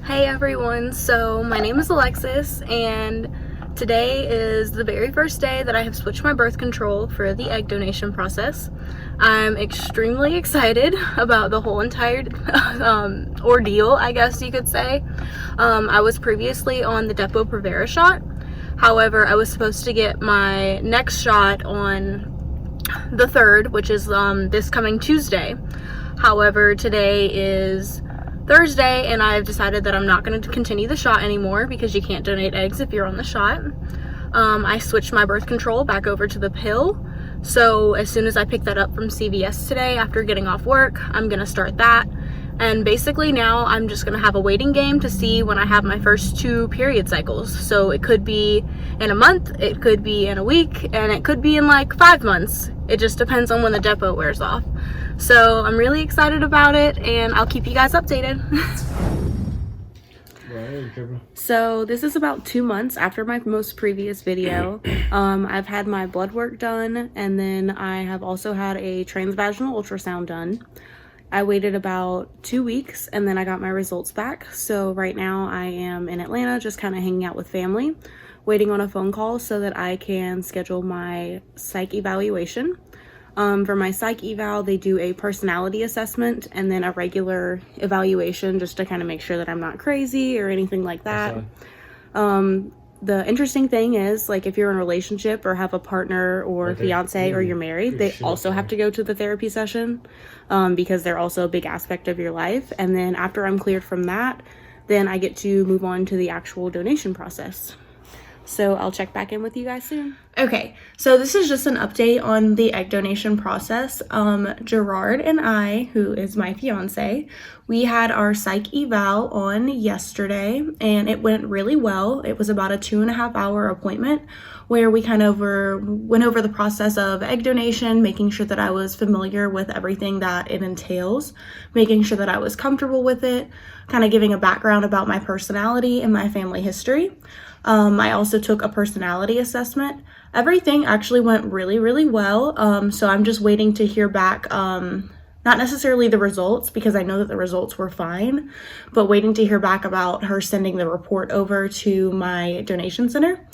Hey everyone, so my name is Alexis and today is the very first day that I have switched my birth control for the egg donation process. I'm extremely excited about the whole entire ordeal, I guess you could say. I was previously on the Depo-Provera shot. However, I was supposed to get my next shot on the 3rd, which is this coming Tuesday. However, today is Thursday and I've decided that I'm not going to continue the shot anymore because you can't donate eggs if you're on the shot. I switched my birth control back over to the pill. So as soon as I pick that up from CVS today after getting off work, I'm going to start that. And basically now I'm just going to have a waiting game to see when I have my first 2 period cycles. So it could be in a month, it could be in a week, and it could be in like 5 months. It just depends on when the depo wears off. So I'm really excited about it and I'll keep you guys updated. So this is about 2 months after my most previous video. I've had my blood work done and then I have also had a transvaginal ultrasound done. I waited about 2 weeks and then I got my results back. So right now I am in Atlanta just kind of hanging out with family, waiting on a phone call so that I can schedule my psych evaluation. For my psych eval, they do a personality assessment and then a regular evaluation just to kind of make sure that I'm not crazy or anything like that. The interesting thing is, like, if you're in a relationship or have a partner or fiance or you're married, they also have to go to the therapy session because they're also a big aspect of your life. And then after I'm cleared from that, then I get to move on to the actual donation process. So I'll check back in with you guys soon. Okay, so this is just an update on the egg donation process. Gerard and I, who is my fiance, we had our psych eval on yesterday and it went really well. It was about a 2.5 hour appointment where we kind of went over the process of egg donation, making sure that I was familiar with everything that it entails, making sure that I was comfortable with it, kind of giving a background about my personality and my family history. I also took a personality assessment. Everything actually went really, really well. So I'm just waiting to hear back, not necessarily the results because I know that the results were fine, but waiting to hear back about her sending the report over to my donation center.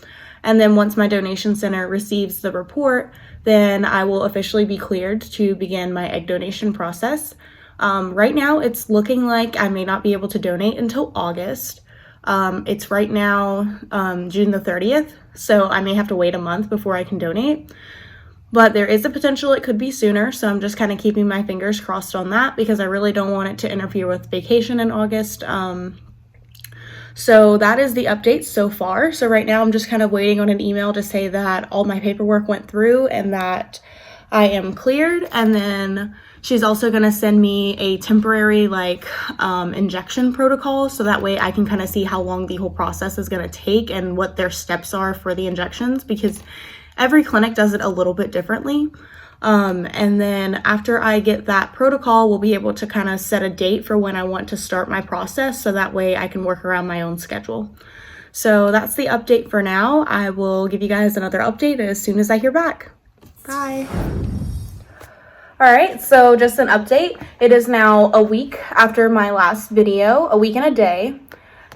And then once my donation center receives the report, then I will officially be cleared to begin my egg donation process. Right now it's looking like I may not be able to donate until August. It's right now June the 30th, so I may have to wait a month before I can donate, but there is a potential it could be sooner, so I'm just kind of keeping my fingers crossed on that because I really don't want it to interfere with vacation in August. So that is the update so far. So right now I'm just kind of waiting on an email to say that all my paperwork went through and that I am cleared, and then she's also going to send me a temporary injection protocol so that way I can kind of see how long the whole process is going to take and what their steps are for the injections because every clinic does it a little bit differently. And then after I get that protocol, we'll be able to kind of set a date for when I want to start my process so that way I can work around my own schedule. So that's the update for now. I will give you guys another update as soon as I hear back. Bye. All right, so just an update. It is now a week after my last video, a week and a day.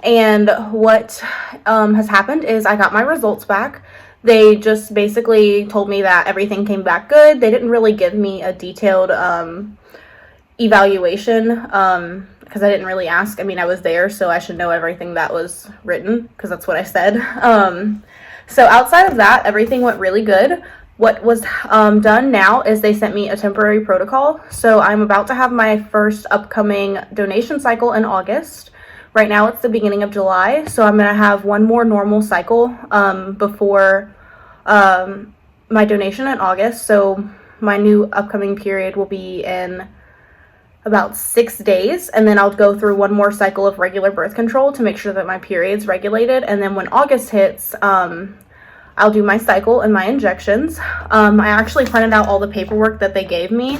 And what has happened is I got my results back. They just basically told me that everything came back good. They didn't really give me a detailed evaluation because I didn't really ask. I mean, I was there, so I should know everything that was written because that's what I said. So outside of that, everything went really good. What was done now is they sent me a temporary protocol. So I'm about to have my first upcoming donation cycle in August. Right now it's the beginning of July. So I'm going to have one more normal cycle before my donation in August. So my new upcoming period will be in about 6 days. And then I'll go through one more cycle of regular birth control to make sure that my period's regulated. And then when August hits, I'll do my cycle and my injections. I actually printed out all the paperwork that they gave me.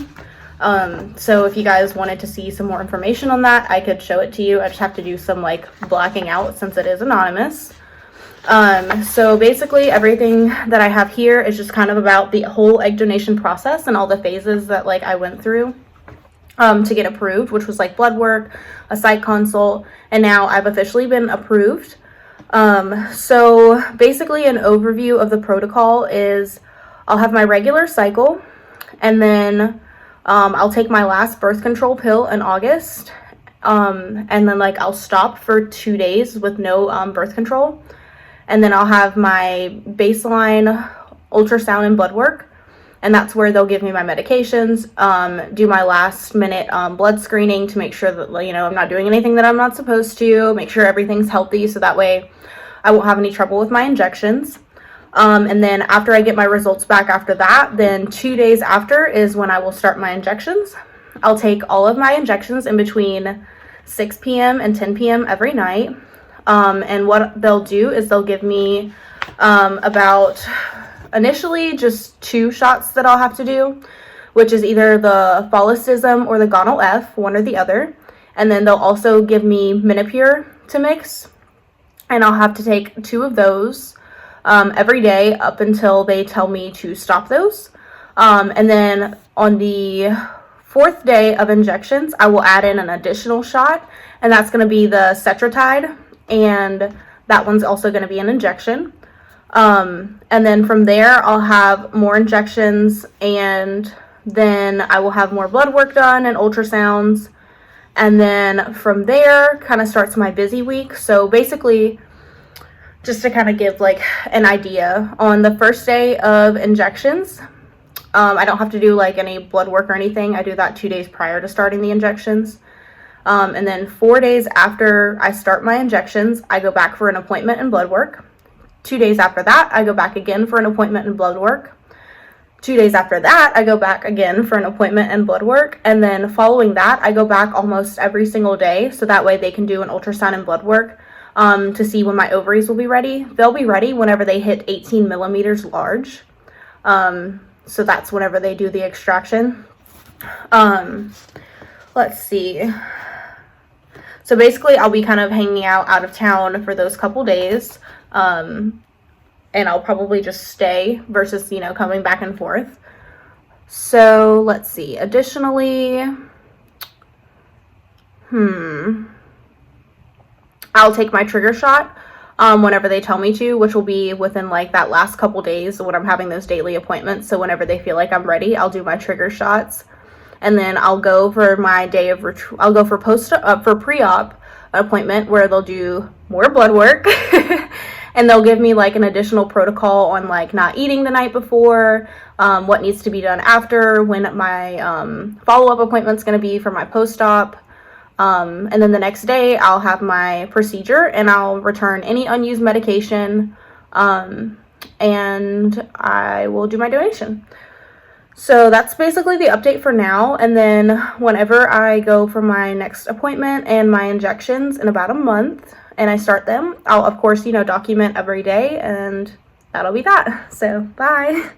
So if you guys wanted to see some more information on that, I could show it to you. I just have to do some blacking out since it is anonymous. So basically everything that I have here is just kind of about the whole egg donation process and all the phases that I went through. to get approved, which was like blood work, a psych consult, and now I've officially been approved. So basically an overview of the protocol is I'll have my regular cycle, and then I'll take my last birth control pill in August, and then like I'll stop for 2 days with no birth control, and then I'll have my baseline ultrasound and blood work, and that's where they'll give me my medications, do my last minute blood screening to make sure that, you know, I'm not doing anything that I'm not supposed to, make sure everything's healthy so that way I won't have any trouble with my injections. And then after I get my results back after that, then 2 days after is when I will start my injections. I'll take all of my injections in between 6 p.m. and 10 p.m. every night. And what they'll do is they'll give me about initially just 2 shots that I'll have to do, which is either the Follicism or the Gonal-F, one or the other. And then they'll also give me Menopur to mix, and I'll have to take 2 of those every day up until they tell me to stop those. And then on the 4th day of injections, I will add in an additional shot, and that's going to be the Cetrotide, and that one's also going to be an injection. And then from there, I'll have more injections, and then I will have more blood work done and ultrasounds. And then from there kind of starts my busy week. So basically, just to kind of give like an idea, on the first day of injections, I don't have to do like any blood work or anything. I do that 2 days prior to starting the injections. And then 4 days after I start my injections, I go back for an appointment and blood work. 2 days after that, I go back again for an appointment and blood work. 2 days after that, I go back again for an appointment and blood work. And then following that, I go back almost every single day. So that way they can do an ultrasound and blood work to see when my ovaries will be ready. They'll be ready whenever they hit 18 millimeters large. So that's whenever they do the extraction. Let's see. So basically I'll be kind of hanging out of town for those couple days. And I'll probably just stay versus, you know, coming back and forth. So let's see. Additionally, I'll take my trigger shot whenever they tell me to, which will be within like that last couple days when I'm having those daily appointments. So whenever they feel like I'm ready, I'll do my trigger shots. And then I'll go for my day of I'll go for for pre-op appointment where they'll do more blood work. And they'll give me like an additional protocol on like not eating the night before, what needs to be done after, when my follow-up appointment's going to be for my post-op. And then the next day I'll have my procedure and I'll return any unused medication, and I will do my donation. So that's basically the update for now. And then whenever I go for my next appointment and my injections in about a month and I start them, I'll of course, you know, document every day, and that'll be that. So bye.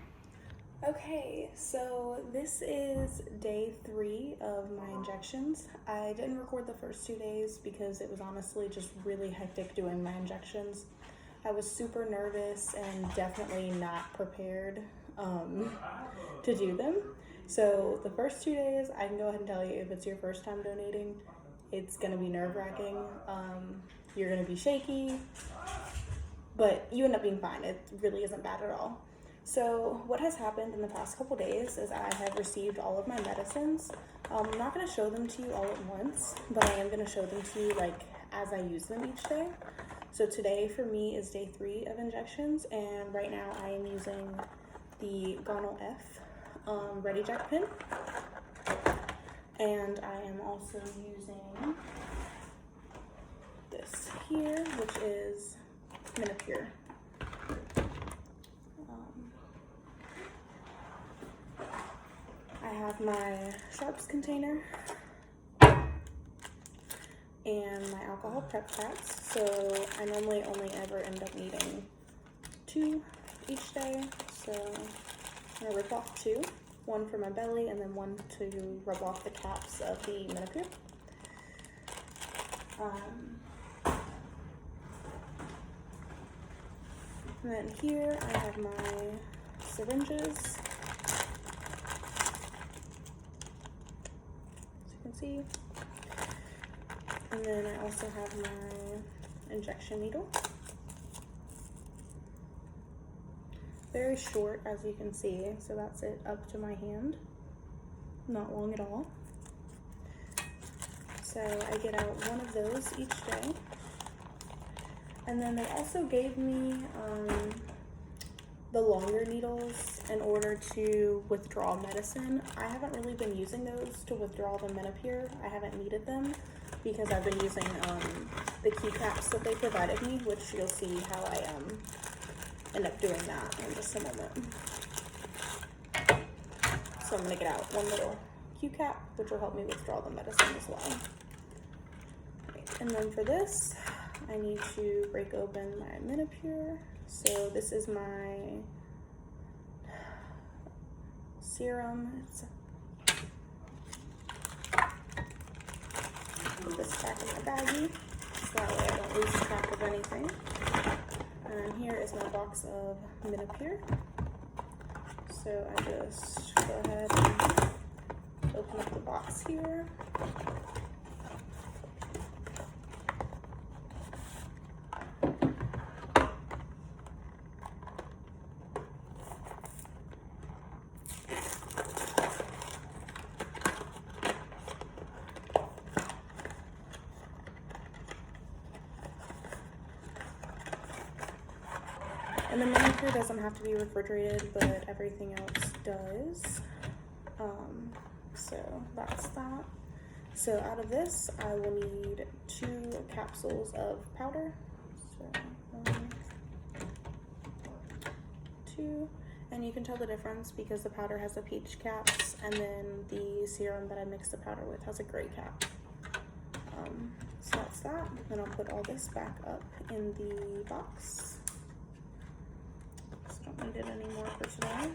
Okay, so this is day 3 of my injections. I didn't record the first 2 days because it was honestly just really hectic doing my injections. I was super nervous and definitely not prepared to do them. So the first 2 days, I can go ahead and tell you, if it's your first time donating, it's gonna be nerve-wracking. You're gonna be shaky, but you end up being fine. It really isn't bad at all. So what has happened in the past couple days is I have received all of my medicines. I'm not gonna show them to you all at once, but I am gonna show them to you like as I use them each day. So today for me is day 3 of injections, and right now I am using the Gonal-F ReadyJect pen, and I am also using this here, which is Menopur. I have my sharps container and my alcohol prep packs, so I normally only ever end up needing 2 each day. So I'm gonna rip off 2, one for my belly and then one to rub off the caps of the Menopur. And then here I have my syringes. So see. And then I also have my injection needle. Very short, as you can see, so that's it up to my hand. Not long at all. So I get out one of those each day. And then they also gave me the longer needles in order to withdraw medicine. I haven't really been using those to withdraw the Menopur. I haven't needed them because I've been using the key caps that they provided me, which you'll see how I end up doing that in just a moment. So I'm gonna get out one little Q cap, which will help me withdraw the medicine as well. And then for this, I need to break open my Menopur. So this is my serum. Put this back in my baggie, so that way I don't lose track of anything. And here is my box of Menopur. So I just go ahead and open up the box here. And the Menopur doesn't have to be refrigerated, but everything else does. So that's that. So out of this, I will need 2 capsules of powder. So 1, 2, and you can tell the difference because the powder has the peach caps, and then the serum that I mixed the powder with has a gray cap. So that's that. Then I'll put all this back up in the box. Don't need it anymore for today.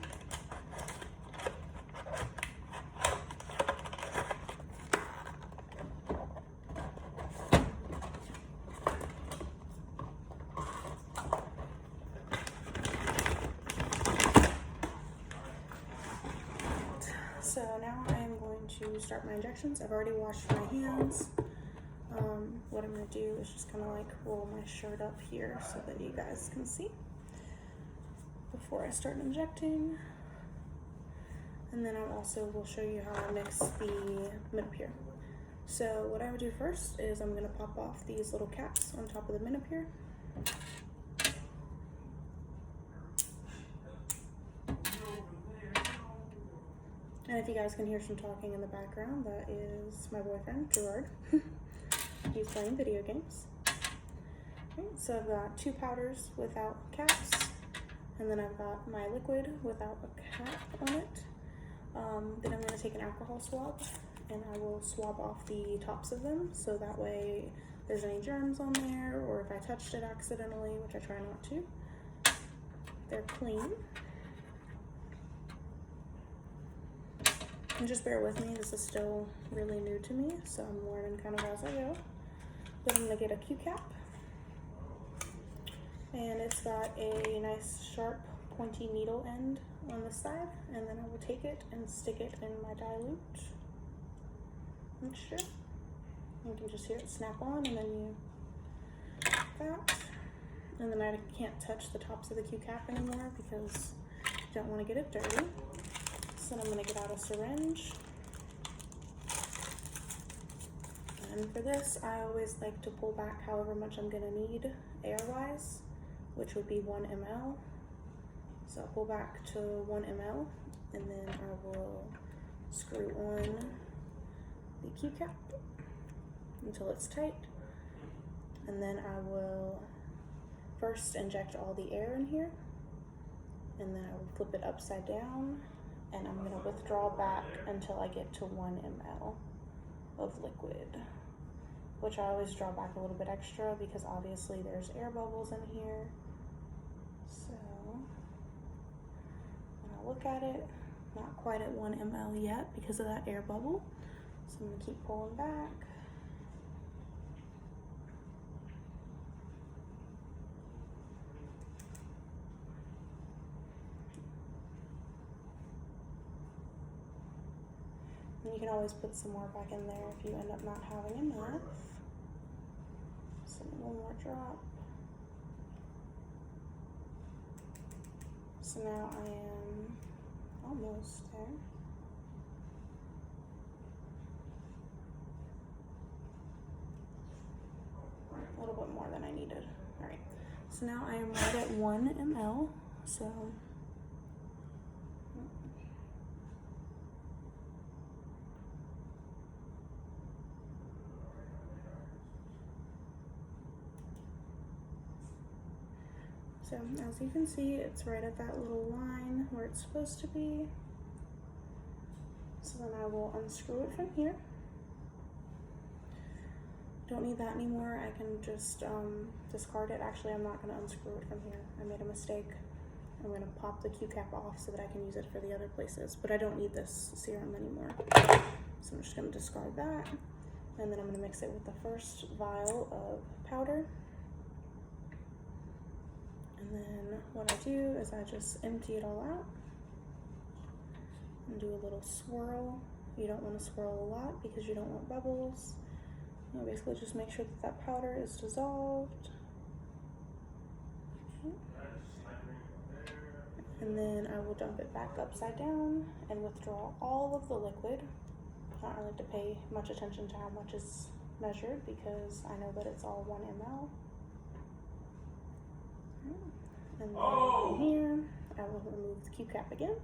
So now I am going to start my injections. I've already washed my hands. What I'm going to do is just kind of like roll my shirt up here so that you guys can see before I start injecting. And then I also will show you how I mix the Menopur. So what I would do first is I'm going to pop off these little caps on top of the Menopur. And if you guys can hear some talking in the background, that is my boyfriend, Gerard. He's playing video games. Okay, so I've got 2 powders without caps. And then I've got my liquid without a cap on it. Then I'm going to take an alcohol swab and I will swab off the tops of them so that way if there's any germs on there or if I touched it accidentally, which I try not to, they're clean. And just bear with me, this is still really new to me, so I'm learning kind of as I go. Then I'm going to get a Q cap. And it's got a nice sharp pointy needle end on the side, and then I will take it and stick it in my dilute mixture. You can just hear it snap on, and then you that. And then I can't touch the tops of the Q cap anymore because you don't want to get it dirty. So then I'm going to get out a syringe. And for this, I always like to pull back however much I'm going to need air-wise, which would be 1 ml. So I'll pull back to 1 ml, and then I will screw on the Q cap until it's tight. And then I will first inject all the air in here, and then I will flip it upside down, and I'm going to withdraw back until I get to 1 ml of liquid, which I always draw back a little bit extra because obviously there's air bubbles in here. So when I look at it, not quite at 1 ml yet because of that air bubble. So I'm going to keep pulling back. And you can always put some more back in there if you end up not having enough. So one more drop. So now I am almost there. A little bit more than I needed. All right, so now I am right at 1 ml. So as you can see, it's right at that little line where it's supposed to be. So then I will unscrew it from here. Don't need that anymore. I can just discard it. Actually, I'm not going to unscrew it from here. I made a mistake. I'm going to pop the Q cap off so that I can use it for the other places, but I don't need this serum anymore. So I'm just going to discard that, and then I'm going to mix it with the first vial of powder. And then what I do is I just empty it all out and do a little swirl. You don't want to swirl a lot because you don't want bubbles. You basically just make sure that that powder is dissolved. Okay. And then I will dump it back upside down and withdraw all of the liquid. I don't really like to pay much attention to how much is measured because I know that it's all 1 ml. And then from here, I will remove the Q cap again.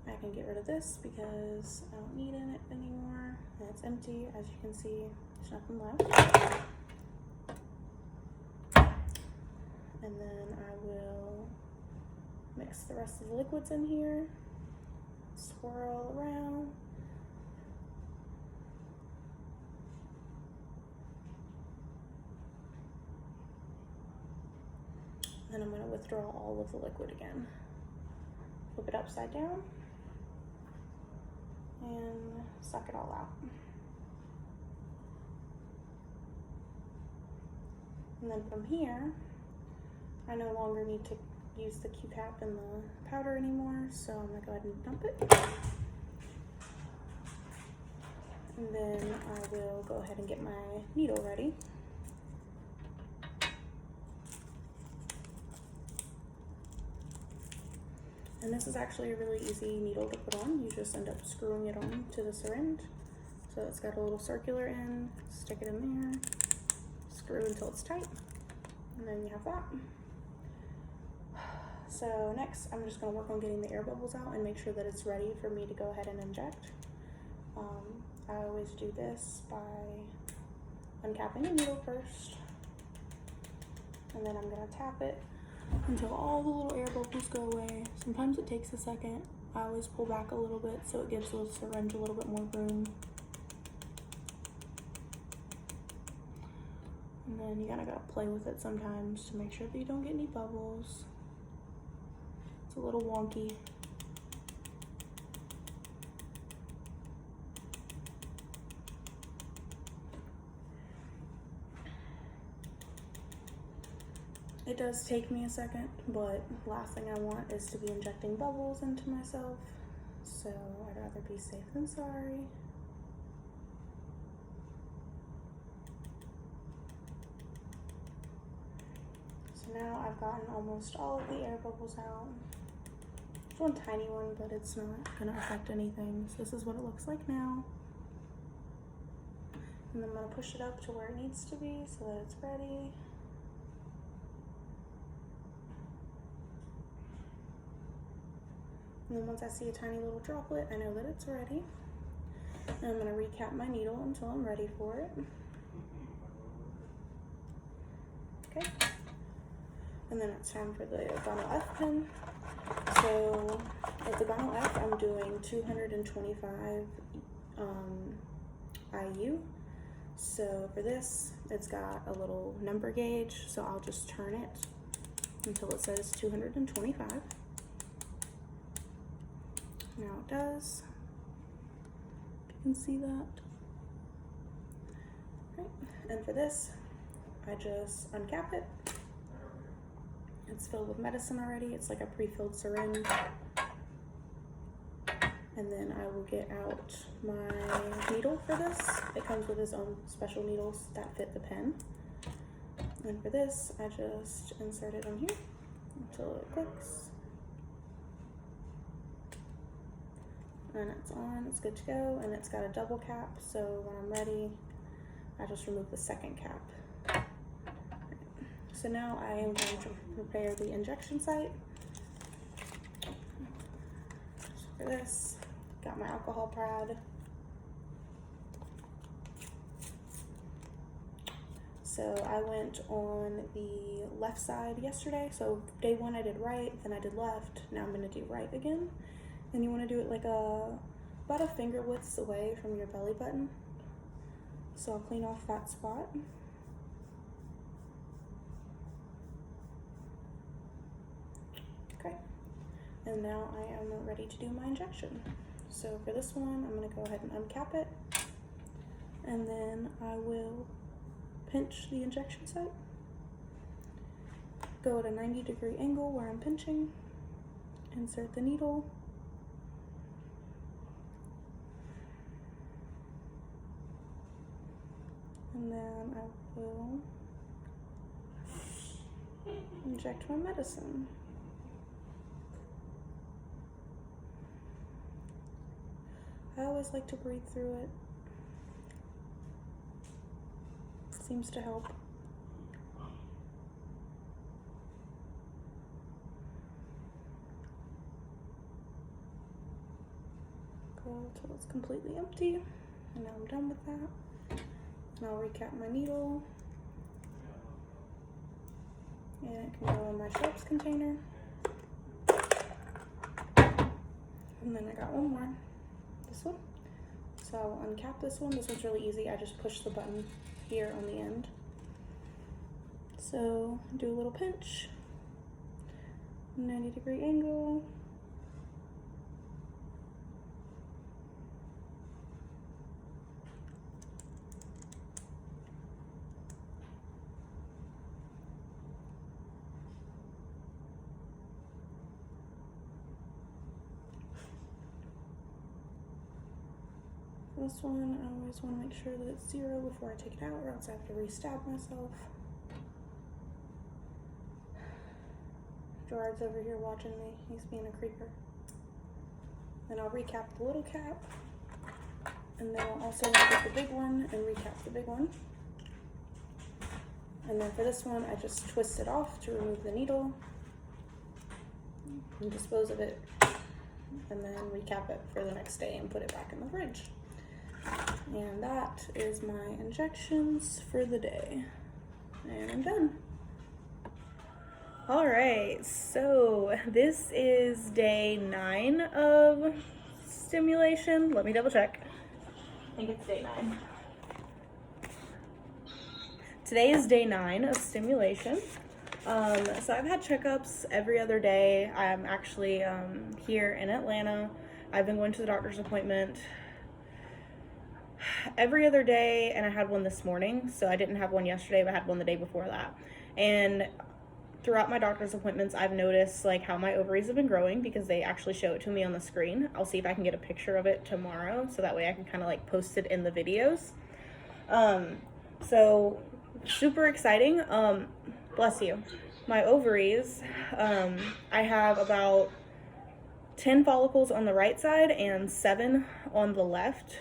I can get rid of this because I don't need it anymore. And it's empty, as you can see, there's nothing left. And then I will mix the rest of the liquids in here, swirl around. Then I'm going to withdraw all of the liquid again. Flip it upside down and suck it all out. And then from here, I no longer need to use the Q cap and the powder anymore, so I'm going to go ahead and dump it. And then I will go ahead and get my needle ready. And this is actually a really easy needle to put on. You just end up screwing it on to the syringe. So it's got a little circular end, stick it in there, screw until it's tight, and then you have that. So next, I'm just gonna work on getting the air bubbles out and make sure that it's ready for me to go ahead and inject. I always do this by uncapping the needle first, and then I'm gonna tap it until all the little air bubbles go away. Sometimes it takes a second. I always pull back a little bit so it gives the syringe a little bit more room. And then you gotta play with it sometimes to make sure that you don't get any bubbles. It's a little wonky. It does take me a second, but the last thing I want is to be injecting bubbles into myself, so I'd rather be safe than sorry. So now I've gotten almost all of the air bubbles out. There's one tiny one, but it's not gonna affect anything. So this is what it looks like now. And then I'm gonna push it up to where it needs to be so that it's ready. And then once I see a tiny little droplet, I know that it's ready. And I'm gonna recap my needle until I'm ready for it. Okay. And then it's time for the Gonal F pen. So with the Gonal F, I'm doing 225 IU. So for this, it's got a little number gauge, so I'll just turn it until it says 225. Now it does. You can see that. Right. And for this, I just uncap it. It's filled with medicine already. It's like a pre-filled syringe. And then I will get out my needle for this. It comes with its own special needles that fit the pen. And for this, I just insert it in here until it clicks. And it's on, it's good to go, and it's got a double cap, so when I'm ready, I just remove the second cap. So now I am going to prepare the injection site. For this, got my alcohol pad. So I went on the left side yesterday. So day one I did right, then I did left. Now I'm gonna do right again. And you wanna do it like about a finger width away from your belly button. So I'll clean off that spot. Okay, and now I am ready to do my injection. So for this one, I'm gonna go ahead and uncap it. And then I will pinch the injection site. Go at a 90-degree angle where I'm pinching. Insert the needle. And then I will inject my medicine. I always like to breathe through it. Seems to help. Go until it's completely empty. And now I'm done with that. And I'll recap my needle. And it can go in my sharps container. And then I got one more. This one. So I'll uncap this one. This one's really easy. I just push the button here on the end. So do a little pinch, 90-degree angle. This one, I always want to make sure that it's 0 before I take it out, or else I have to re-stab myself. Gerard's over here watching me. He's being a creeper. Then I'll recap the little cap. And then I'll also get the big one and recap the big one. And then for this one, I just twist it off to remove the needle and dispose of it. And then recap it for the next day and put it back in the fridge. And that is my injections for the day. And I'm done. All right, so this is day 9 of stimulation. Let me double check. I think it's day 9. Today is day 9 of stimulation. So I've had checkups every other day. I'm actually here in Atlanta. I've been going to the doctor's appointment every other day, and I had one this morning. So I didn't have one yesterday, but I had one the day before that. And throughout my doctor's appointments, I've noticed like how my ovaries have been growing because they actually show it to me on the screen. I'll see if I can get a picture of it tomorrow, so that way I can kind of like post it in the videos. So super exciting. Bless you. My ovaries, I have about 10 follicles on the right side and 7 on the left.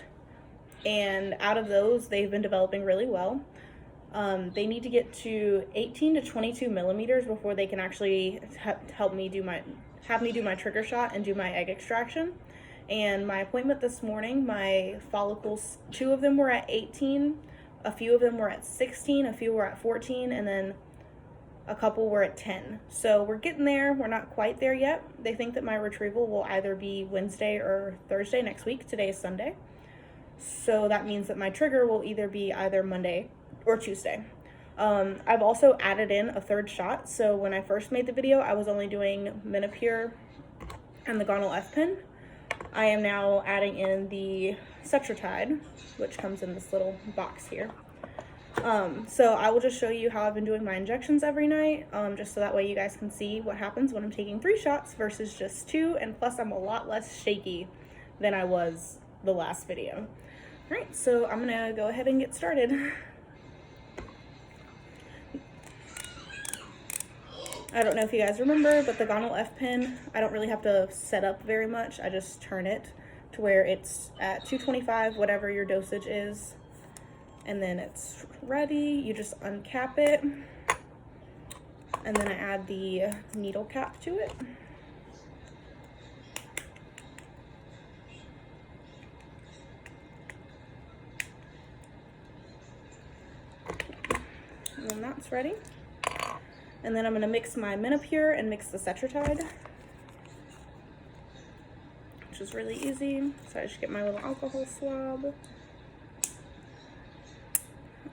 And out of those, they've been developing really well. They need to get to 18 to 22 millimeters before they can actually have me do my trigger shot and do my egg extraction. And my appointment this morning, my follicles, 2 of them were at 18, a few of them were at 16, a few were at 14, and then a couple were at 10. So we're getting there. We're not quite there yet. They think that my retrieval will either be Wednesday or Thursday next week. Today is Sunday. So that means that my trigger will either be either Monday or Tuesday. I've also added in a 3rd shot. So when I first made the video, I was only doing Menopur and the Gonal F-Pen. I am now adding in the Cetrotide, which comes in this little box here. So I will just show you how I've been doing my injections every night, just so that way you guys can see what happens when I'm taking 3 shots versus just 2, and plus I'm a lot less shaky than I was the last video. All right, so I'm gonna go ahead and get started. I don't know if you guys remember, but the Gonal F pin, I don't really have to set up very much. I just turn it to where it's at 225, whatever your dosage is. And then it's ready. You just uncap it. And then I add the needle cap to it. And then that's ready. And then I'm going to mix my Menopur and mix the Cetrotide, which is really easy. So I just get my little alcohol swab,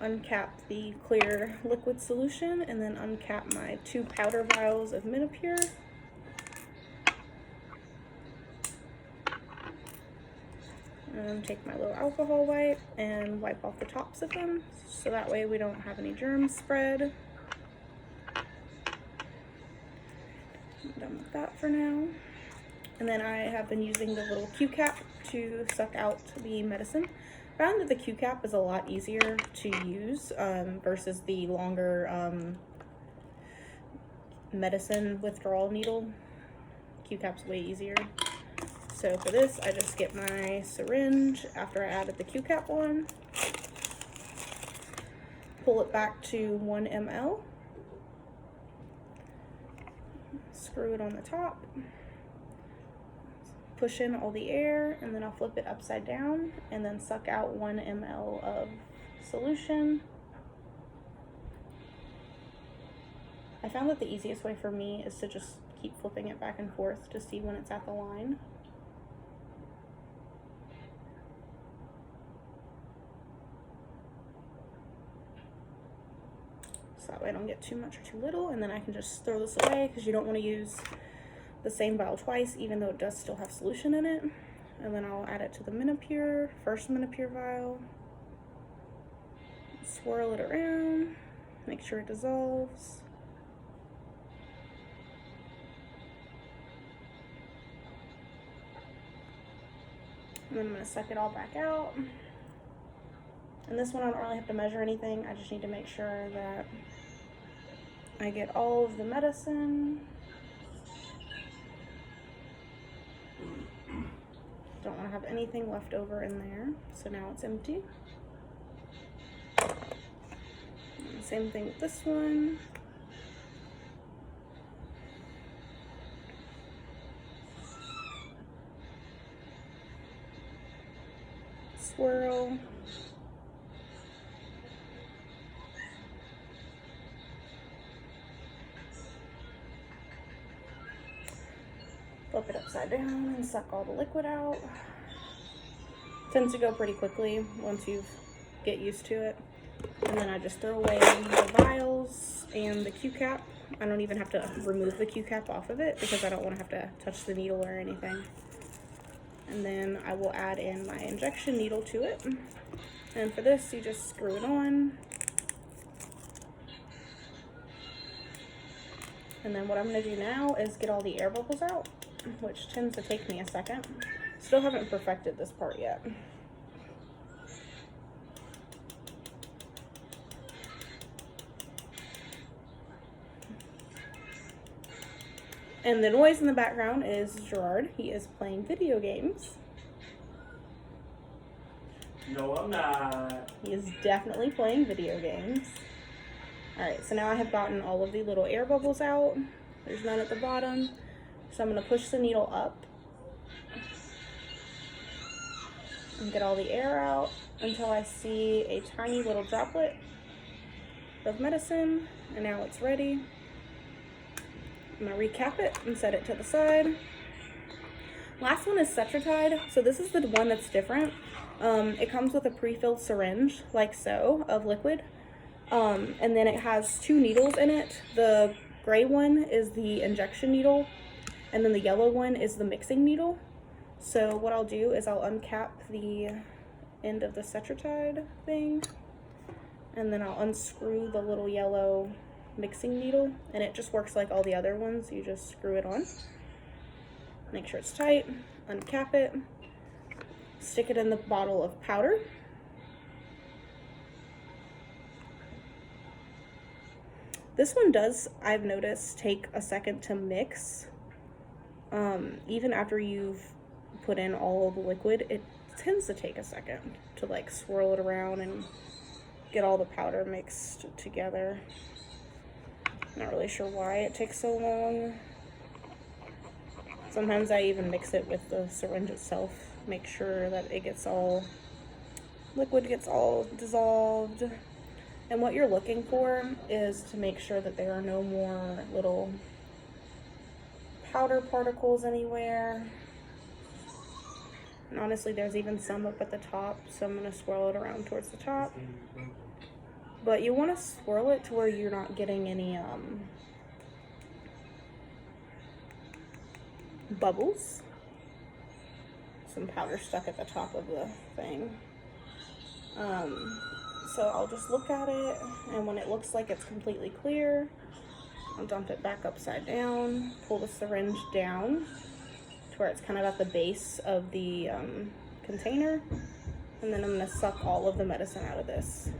uncap the clear liquid solution, and then uncap my 2 powder vials of Menopur. And take my little alcohol wipe and wipe off the tops of them, so that way we don't have any germs spread. I'm done with that for now. And then I have been using the little Q-cap to suck out the medicine. Found that the Q-cap is a lot easier to use versus the longer medicine withdrawal needle. Q-cap's way easier. So for this, I just get my syringe after I added the Q-cap on, pull it back to 1 ml, screw it on the top, push in all the air, and then I'll flip it upside down and then suck out 1 ml of solution. I found that the easiest way for me is to just keep flipping it back and forth to see when it's at the line. So that way I don't get too much or too little, and then I can just throw this away because you don't want to use the same vial twice, even though it does still have solution in it. And then I'll add it to the Menopur, first Menopur vial, swirl it around, make sure it dissolves. And then I'm going to suck it all back out. And this one I don't really have to measure anything, I just need to make sure that I get all of the medicine. Don't want to have anything left over in there, so now it's empty. And same thing with this one. Swirl. Flip it upside down and suck all the liquid out. Tends to go pretty quickly once you get used to it. And then I just throw away the vials and the Q-cap. I don't even have to remove the Q-cap off of it because I don't want to have to touch the needle or anything. And then I will add in my injection needle to it. And for this, you just screw it on. And then what I'm going to do now is get all the air bubbles out, which tends to take me a second. Still haven't perfected this part yet. And the noise in the background is Gerard. He is playing video games. No, I'm not. He is definitely playing video games. Alright, so now I have gotten all of the little air bubbles out. There's none at the bottom. So I'm going to push the needle up and get all the air out until I see a tiny little droplet of medicine. And now it's ready. I'm going to recap it and set it to the side. Last one is Cetrotide. So this is the one that's different. It comes with a pre-filled syringe, like so, of liquid. And then it has 2 needles in it. The gray one is the injection needle, and then the yellow one is the mixing needle. So what I'll do is I'll uncap the end of the Cetrotide thing, and then I'll unscrew the little yellow mixing needle, and it just works like all the other ones. You just screw it on, make sure it's tight, uncap it, stick it in the bottle of powder. This one does, I've noticed, take a second to mix. Even after you've put in all the liquid, it tends to take a second to like swirl it around and get all the powder mixed together. Not really sure why it takes so long. Sometimes I even mix it with the syringe itself, make sure that it gets all, liquid gets all dissolved. And what you're looking for is to make sure that there are no more little powder particles anywhere. And honestly, there's even some up at the top, so I'm gonna swirl it around towards the top. But you wanna swirl it to where you're not getting any bubbles. Some powder stuck at the top of the thing. So I'll just look at it, and when it looks like it's completely clear, I'll dump it back upside down, pull the syringe down to where it's kind of at the base of the container, and then I'm gonna suck all of the medicine out of this.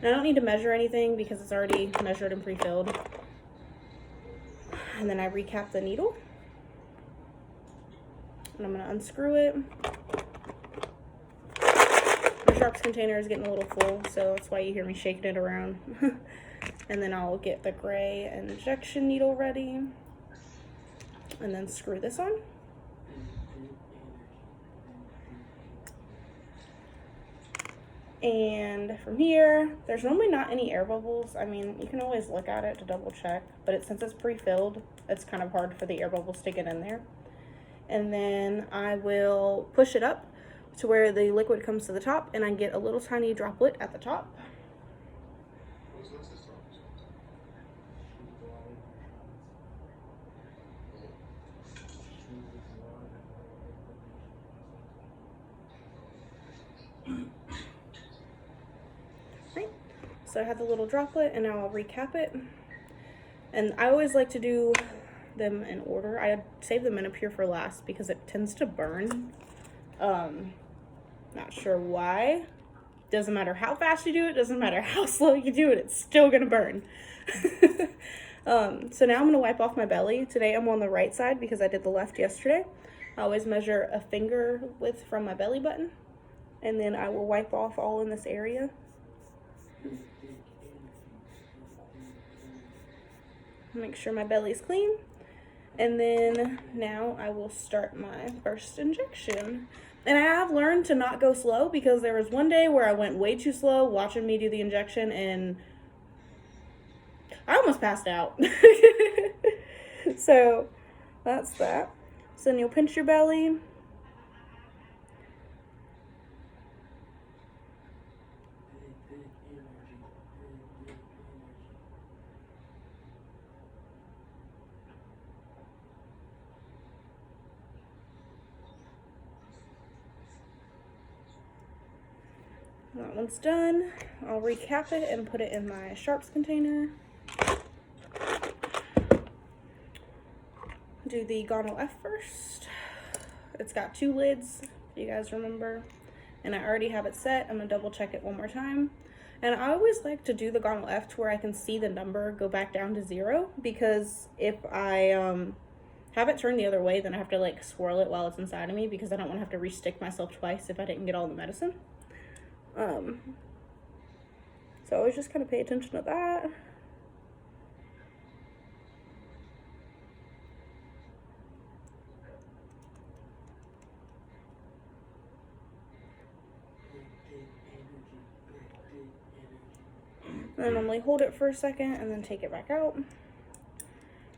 And I don't need to measure anything because it's already measured and pre-filled. And then I recap the needle. And I'm gonna unscrew it. My sharps container is getting a little full, so that's why you hear me shaking it around. And then I'll get the gray injection needle ready. And then screw this on. And from here, there's normally not any air bubbles. I mean, you can always look at it to double check, but since it's pre-filled, it's kind of hard for the air bubbles to get in there. And then I will push it up to where the liquid comes to the top, and I get a little tiny droplet at the top. Right. So I have the little droplet, and now I'll recap it. And I always like to do them in order. I save the Menopur for last because it tends to burn. Not sure why. Doesn't matter how fast you do it, doesn't matter how slow you do it, it's still gonna burn. So now I'm gonna wipe off my belly. Today I'm on the right side because I did the left yesterday. I always measure a finger width from my belly button, and then I will wipe off all in this area. Make sure my belly's clean. And then now I will start my first injection. And I have learned to not go slow because there was one day where I went way too slow watching me do the injection and I almost passed out. So that's that. So then you'll pinch your belly. That one's done. I'll recap it and put it in my sharps container. Do the Gonal F first. It's got 2 lids, if you guys remember. And I already have it set. I'm gonna double check it one more time. And I always like to do the Gonal F to where I can see the number go back down to 0, because if I have it turned the other way, then I have to like swirl it while it's inside of me because I don't want to have to re-stick myself twice if I didn't get all the medicine. So I always just kind of pay attention to that. And then normally hold it for a second and then take it back out.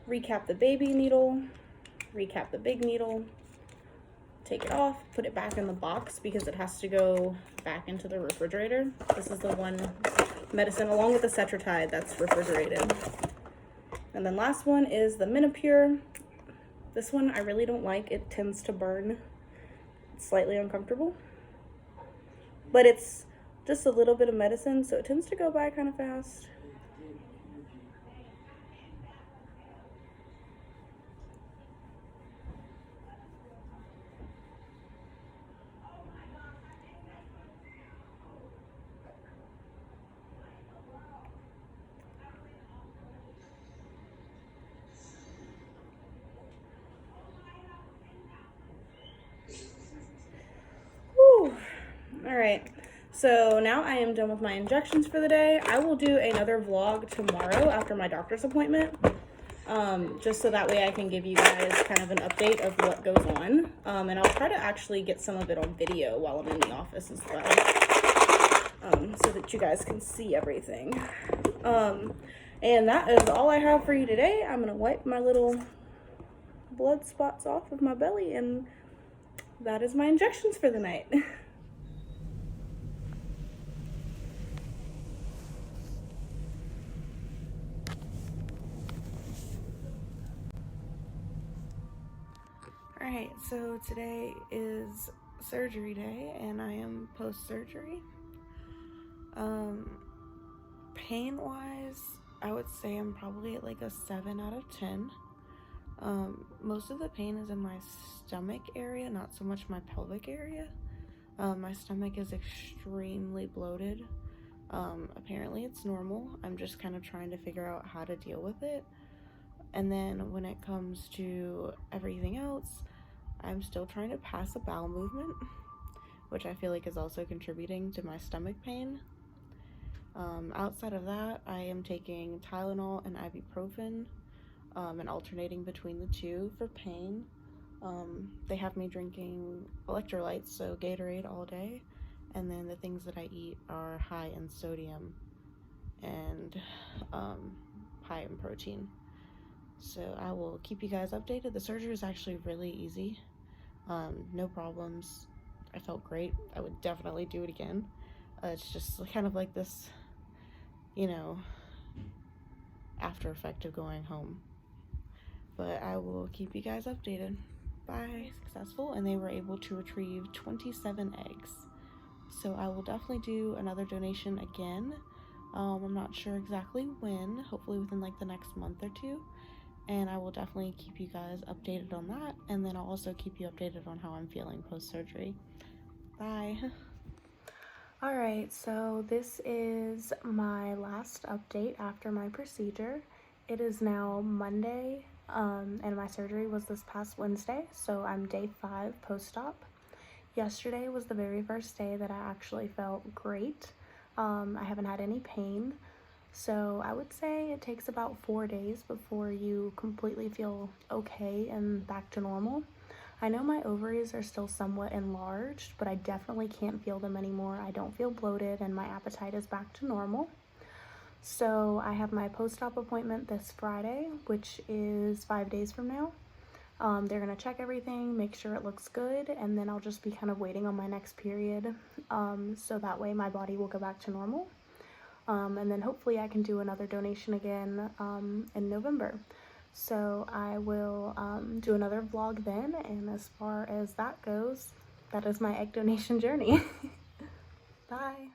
Recap the baby needle, recap the big needle, take it off, put it back in the box because it has to go back into the refrigerator. This is the one medicine along with the Cetratide that's refrigerated. And then last one is the Menopur. This one I really don't like. It tends to burn. It's slightly uncomfortable. But it's just a little bit of medicine, so it tends to go by kind of fast. Alright, so now I am done with my injections for the day. I will do another vlog tomorrow after my doctor's appointment. Just so that way I can give you guys kind of an update of what goes on. And I'll try to actually get some of it on video while I'm in the office as well. So that you guys can see everything. And that is all I have for you today. I'm going to wipe my little blood spots off of my belly, and that is my injections for the night. Alright, so today is surgery day and I am post-surgery. Pain-wise, I would say I'm probably at like a 7 out of 10. Most of the pain is in my stomach area, not so much my pelvic area. My stomach is extremely bloated. Apparently it's normal. I'm just kind of trying to figure out how to deal with it. And then when it comes to everything else, I'm still trying to pass a bowel movement, which I feel like is also contributing to my stomach pain. Outside of that, I am taking Tylenol and ibuprofen, and alternating between the two for pain. They have me drinking electrolytes, so Gatorade all day, and then the things that I eat are high in sodium and high in protein. So I will keep you guys updated. The surgery is actually really easy. No problems. I felt great. I would definitely do it again. It's just kind of like this, you know, after effect of going home. But I will keep you guys updated. Bye. Successful, and they were able to retrieve 27 eggs. So I will definitely do another donation again. I'm not sure exactly when, hopefully within like the next month or two. And I will definitely keep you guys updated on that. And then I'll also keep you updated on how I'm feeling post-surgery. Bye. Alright, so this is my last update after my procedure. It is now Monday, and my surgery was this past Wednesday, so I'm day 5 post-op. Yesterday was the very first day that I actually felt great. I haven't had any pain. So I would say it takes about 4 days before you completely feel okay and back to normal. I know my ovaries are still somewhat enlarged, but I definitely can't feel them anymore. I don't feel bloated and my appetite is back to normal. So I have my post-op appointment this Friday, which is 5 days from now. They're going to check everything, make sure it looks good, and then I'll just be kind of waiting on my next period, so that way my body will go back to normal. And then hopefully I can do another donation again in November. So I will do another vlog then, and as far as that goes, that is my egg donation journey. Bye!